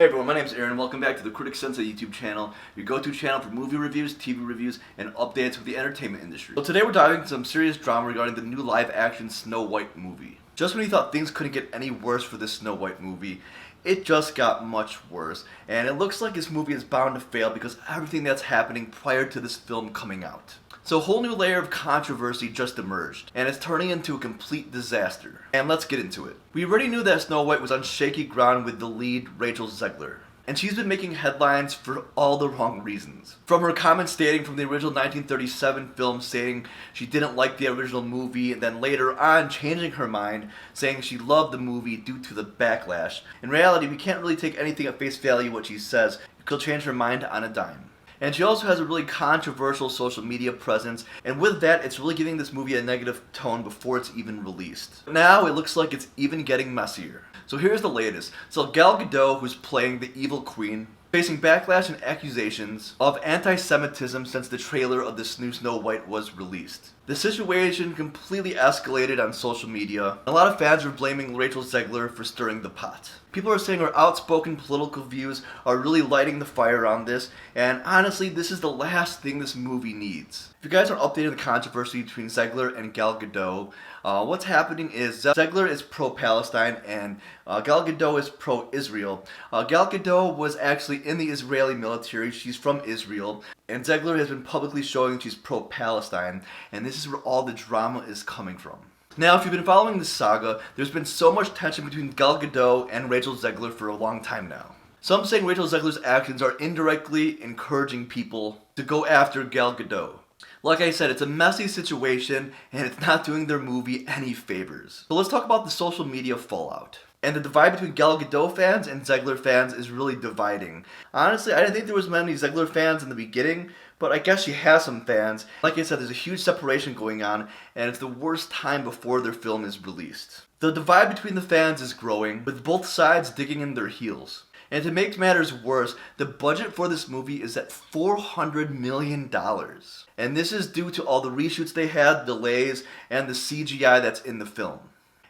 Hey everyone, my name is Aaron. Welcome back to the Critic Sensei YouTube channel, your go-to channel for movie reviews, TV reviews, and updates with the entertainment industry. So today we're diving into some serious drama regarding the new live-action Snow White movie. Just when you thought things couldn't get any worse for this Snow White movie, it just got much worse. And it looks like this movie is bound to fail because of everything that's happening prior to this film coming out. So a whole new layer of controversy just emerged, and it's turning into a complete disaster. And let's get into it. We already knew that Snow White was on shaky ground with the lead, Rachel Zegler. And she's been making headlines for all the wrong reasons. From her comments stating from the original 1937 film stating she didn't like the original movie, and then later on changing her mind, saying she loved the movie due to the backlash. In reality, we can't really take anything at face value what she says. She'll change her mind on a dime. And she also has a really controversial social media presence, and with that, it's really giving this movie a negative tone before it's even released. Now, it looks like it's even getting messier. So here's the latest. So Gal Gadot, who's playing the evil queen, facing backlash and accusations of anti-Semitism since the trailer of this new Snow White was released. The situation completely escalated on social media. A lot of fans are blaming Rachel Zegler for stirring the pot. People are saying her outspoken political views are really lighting the fire on this, and honestly, this is the last thing this movie needs. If you guys aren't updated on the controversy between Zegler and Gal Gadot, what's happening is Zegler is pro-Palestine and Gal Gadot is pro-Israel. Gal Gadot was actually in the Israeli military. She's from Israel. And Zegler has been publicly showing she's pro-Palestine. And this is where all the drama is coming from. Now, if you've been following this saga, there's been so much tension between Gal Gadot and Rachel Zegler for a long time now. Some saying Rachel Zegler's actions are indirectly encouraging people to go after Gal Gadot. Like I said, it's a messy situation, and it's not doing their movie any favors. So let's talk about the social media fallout. And the divide between Gal Gadot fans and Zegler fans is really dividing. Honestly, I didn't think there was many Zegler fans in the beginning, but I guess she has some fans. Like I said, there's a huge separation going on, and it's the worst time before their film is released. The divide between the fans is growing, with both sides digging in their heels. And to make matters worse, the budget for this movie is at $400 million. And this is due to all the reshoots they had, delays, and the CGI that's in the film.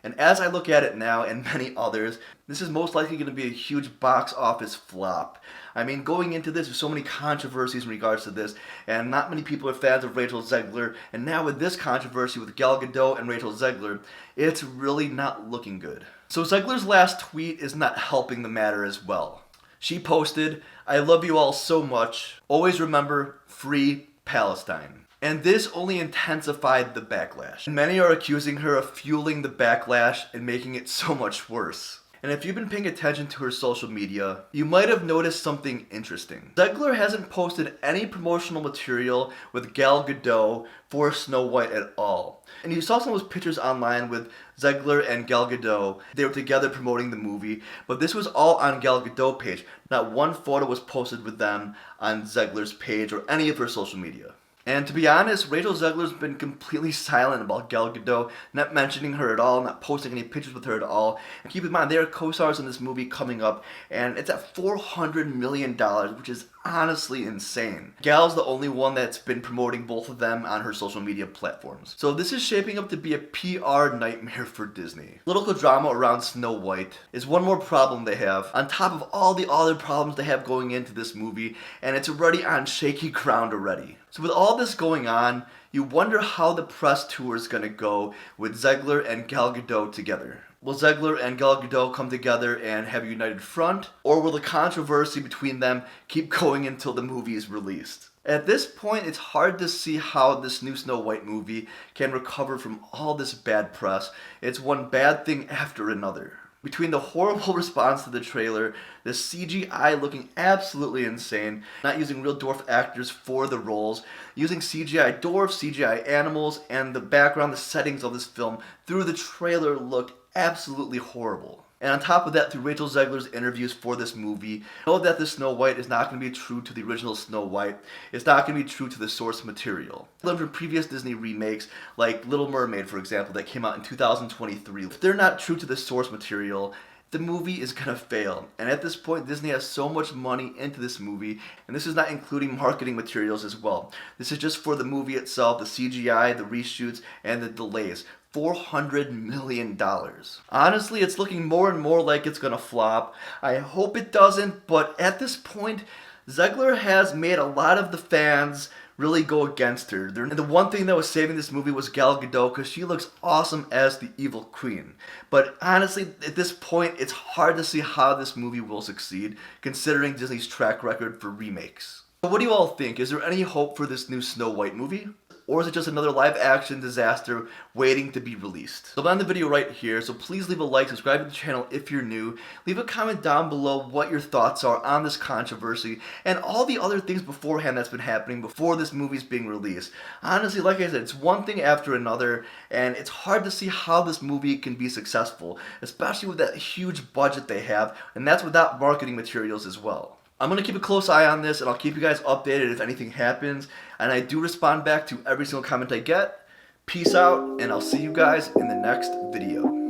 And as I look at it now, and many others, this is most likely going to be a huge box office flop. I mean, going into this, there's so many controversies in regards to this, and not many people are fans of Rachel Zegler, and now with this controversy with Gal Gadot and Rachel Zegler, it's really not looking good. So Zegler's last tweet is not helping the matter as well. She posted, "I love you all so much. Always remember, free Palestine." And this only intensified the backlash. Many are accusing her of fueling the backlash and making it so much worse. And if you've been paying attention to her social media, you might have noticed something interesting. Zegler hasn't posted any promotional material with Gal Gadot for Snow White at all. And you saw some of those pictures online with Zegler and Gal Gadot. They were together promoting the movie, but this was all on Gal Gadot's page. Not one photo was posted with them on Zegler's page or any of her social media. And to be honest, Rachel Zegler's been completely silent about Gal Gadot, not mentioning her at all, not posting any pictures with her at all. And keep in mind, they are co-stars in this movie coming up, and it's at $400 million, which is honestly insane. Gal's the only one that's been promoting both of them on her social media platforms. So this is shaping up to be a PR nightmare for Disney. Political drama around Snow White is one more problem they have, on top of all the other problems they have going into this movie, and it's already on shaky ground already. So with all this going on, you wonder how the press tour is going to go with Zegler and Gal Gadot together. Will Zegler and Gal Gadot come together and have a united front? Or will the controversy between them keep going until the movie is released? At this point, it's hard to see how this new Snow White movie can recover from all this bad press. It's one bad thing after another. Between the horrible response to the trailer, the CGI looking absolutely insane, not using real dwarf actors for the roles, using CGI dwarfs, CGI animals, and the background, the settings of this film through the trailer looked absolutely horrible. And on top of that, through Rachel Zegler's interviews for this movie, know that the Snow White is not going to be true to the original Snow White. It's not going to be true to the source material. Learned from previous Disney remakes, like Little Mermaid, for example, that came out in 2023. If they're not true to the source material, the movie is gonna fail. And at this point, Disney has so much money into this movie, and this is not including marketing materials as well. This is just for the movie itself, the CGI, the reshoots, and the delays. $400 million. Honestly, it's looking more and more like it's gonna flop. I hope it doesn't, but at this point, Zegler has made a lot of the fans really go against her. And the one thing that was saving this movie was Gal Gadot, because she looks awesome as the evil queen. But honestly, at this point, it's hard to see how this movie will succeed, considering Disney's track record for remakes. So what do you all think? Is there any hope for this new Snow White movie? Or is it just another live-action disaster waiting to be released? So I'm on the video right here, so please leave a like, subscribe to the channel if you're new, leave a comment down below what your thoughts are on this controversy, and all the other things beforehand that's been happening before this movie's being released. Honestly, like I said, it's one thing after another, and it's hard to see how this movie can be successful, especially with that huge budget they have, and that's without marketing materials as well. I'm going to keep a close eye on this, and I'll keep you guys updated if anything happens. And I do respond back to every single comment I get. Peace out, and I'll see you guys in the next video.